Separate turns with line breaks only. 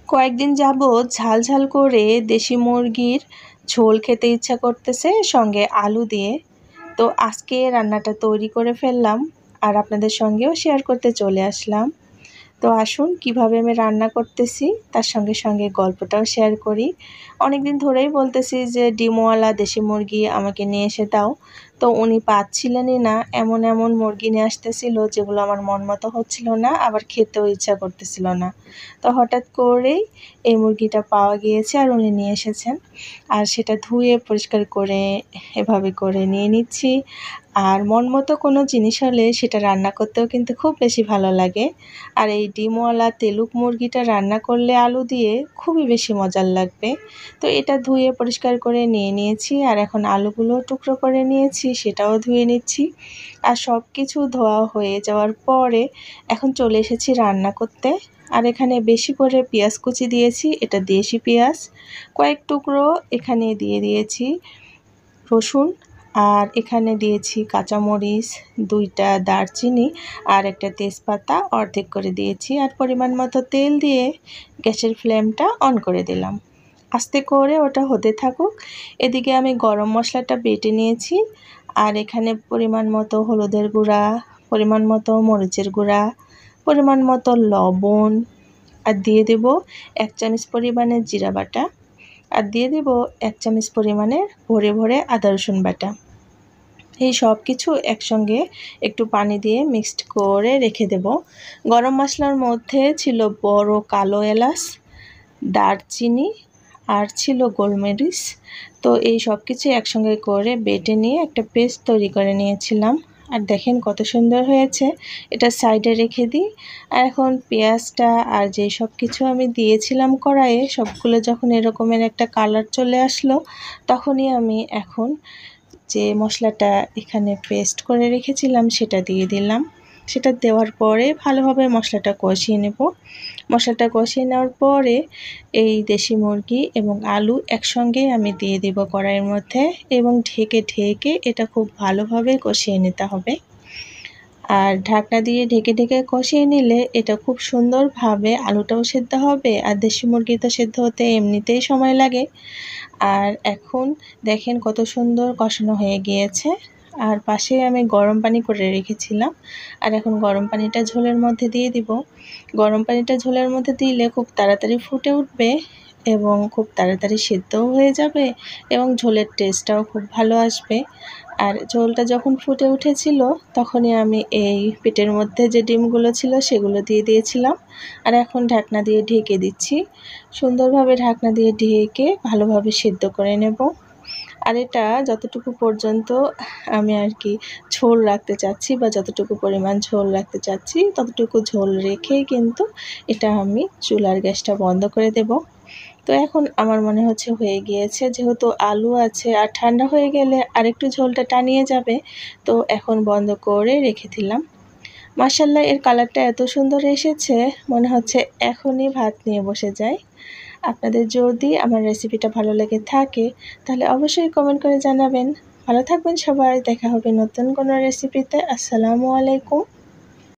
কয়েকদিন যাবৎ ঝাল ঝাল করে দেশি মুরগির ঝোল খেতে ইচ্ছা করতেছে, সঙ্গে আলু দিয়ে। তো আজকে রান্নাটা তৈরি করে ফেললাম আর আপনাদের সঙ্গেও শেয়ার করতে চলে আসলাম। তো আসুন কিভাবে আমি রান্না করতেছি তার সঙ্গে সঙ্গে গল্পটাও শেয়ার করি। অনেক দিন ধরেই বলতেছি যে ডিমওয়ালা দেশি মুরগি আমাকে নিয়ে এসে দাও। তো উনি পাচ্ছিলেনই না, এমন এমন মুরগি নিয়ে আসতেছিল যেগুলো আমার মন মতো হচ্ছিল না, আবার খেতেও ইচ্ছা করতেছিল না। তো হঠাৎ করেই এই মুরগিটা পাওয়া গিয়েছে আর উনি নিয়ে এসেছেন। আর সেটা ধুয়ে পরিষ্কার করে এভাবে করে নিয়ে নিচ্ছি। আর মন মতো কোনো জিনিস হলে সেটা রান্না করতেও কিন্তু খুব বেশি ভালো লাগে। আর এই ডিমওয়ালা তেলুক মুরগিটা রান্না করলে আলু দিয়ে খুবই বেশি মজার লাগবে। তো এটা ধুয়ে পরিষ্কার করে নিয়ে নিয়েছি, আর এখন আলুগুলো টুকরো করে নিয়েছি, সেটাও ধুয়ে নিচ্ছি। আর সব কিছু ধোয়া হয়ে যাওয়ার পরে এখন চলে এসেছি রান্না করতে। আর এখানে বেশি করে পেঁয়াজ কুচি দিয়েছি, এটা দেশি পেঁয়াজ। কয়েক টুকরো এখানে দিয়ে দিয়েছি রসুন, আর এখানে দিয়েছি কাঁচামরিচ, 2টা দারচিনি আর একটা তেজপাতা অর্ধেক করে দিয়েছি। আর পরিমাণ মতো তেল দিয়ে গ্যাসের ফ্লেমটা অন করে দিলাম। আস্তে করে ওটা হতে থাকুক। এদিকে আমি গরম মশলাটা বেটে নিয়েছি, আর এখানে পরিমাণ মতো হলুদের গুঁড়া, পরিমাণ মতো মরিচের গুঁড়া, পরিমাণ মতো লবণ, আর দিয়ে দেব 1 চামচ পরিমাণের জিরা বাটা, আর দিয়ে দেব 1 চামচ পরিমাণের ভরে ভরে আদা রসুন বাটা। এই সব কিছু একসঙ্গে একটু পানি দিয়ে মিক্সড করে রেখে দেব। গরম মশলার মধ্যে ছিল বড় কালো এলাচ, দারচিনি আর ছিল গোলমরিচ। তো এই সব কিছু একসঙ্গে করে বেটে নিয়ে একটা পেস্ট তৈরি করে নিয়েছিলাম। আর দেখেন কত সুন্দর হয়েছে। এটা সাইডে রেখে দিই। আর এখন পেঁয়াজটা আর যে সব কিছু আমি দিয়েছিলাম কড়াইয়ে, সবগুলো যখন এরকমের একটা কালার চলে আসলো, তখনই আমি এখন যে মশলাটা এখানে পেস্ট করে রেখেছিলাম সেটা দিয়ে দিলাম। সেটা দেওয়ার পরে ভালোভাবে মশলাটা কষিয়ে নেব। মশলাটা কষিয়ে নেওয়ার পরে এই দেশি মুরগি এবং আলু একসঙ্গে আমি দিয়ে দেব কড়াইয়ের মধ্যে, এবং ঢেকে ঢেকে এটা খুব ভালোভাবে কষিয়ে নিতে হবে। আর ঢাকনা দিয়ে ঢেকে ঢেকে কষিয়ে নিলে এটা খুব সুন্দরভাবে আলুটাও সেদ্ধ হবে, আর দেশি মুরগি তো সেদ্ধ হতে এমনিতেই সময় লাগে। আর এখন দেখেন কত সুন্দর কষানো হয়ে গিয়েছে। আর পাশে আমি গরম পানি করে রেখেছিলাম, আর এখন গরম পানিটা ঝোলের মধ্যে দিয়ে দিব। গরম পানিটা ঝোলের মধ্যে দিলে খুব তাড়াতাড়ি ফুটে উঠবে এবং খুব তাড়াতাড়ি সেদ্ধও হয়ে যাবে, এবং ঝোলের টেস্টটাও খুব ভালো আসবে। আর ঝোলটা যখন ফুটে উঠেছিল তখনই আমি এই পেটের মধ্যে যে ডিমগুলো ছিল সেগুলো দিয়ে দিয়েছিলাম। আর এখন ঢাকনা দিয়ে ঢেকে দিচ্ছি। সুন্দরভাবে ঢাকনা দিয়ে ঢেকে ভালোভাবে সেদ্ধ করে নেব। আর এটা যতটুকু পর্যন্ত আমি আর কি ঝোল রাখতে চাচ্ছি, বা যতটুকু পরিমাণ ঝোল রাখতে চাচ্ছি ততটুকু ঝোল রেখেই কিন্তু এটা আমি চুলার গ্যাসটা বন্ধ করে দেব। তো এখন আমার মনে হচ্ছে হয়ে গিয়েছে, যেহেতু আলু আছে আর ঠান্ডা হয়ে গেলে আরেকটু ঝোলটা টানিয়ে যাবে। তো এখন বন্ধ করে রেখে দিলাম। মাশাআল্লাহ, এর কালারটা এত সুন্দর এসেছে, মনে হচ্ছে এখনই ভাত নিয়ে বসে যাই। আপনাদের যদি আমার রেসিপিটা ভালো লেগে থাকে তাহলে অবশ্যই কমেন্ট করে জানাবেন। ভালো থাকবেন সবাই, দেখা হবে নতুন কোনো রেসিপিতে। আসসালামু আলাইকুম।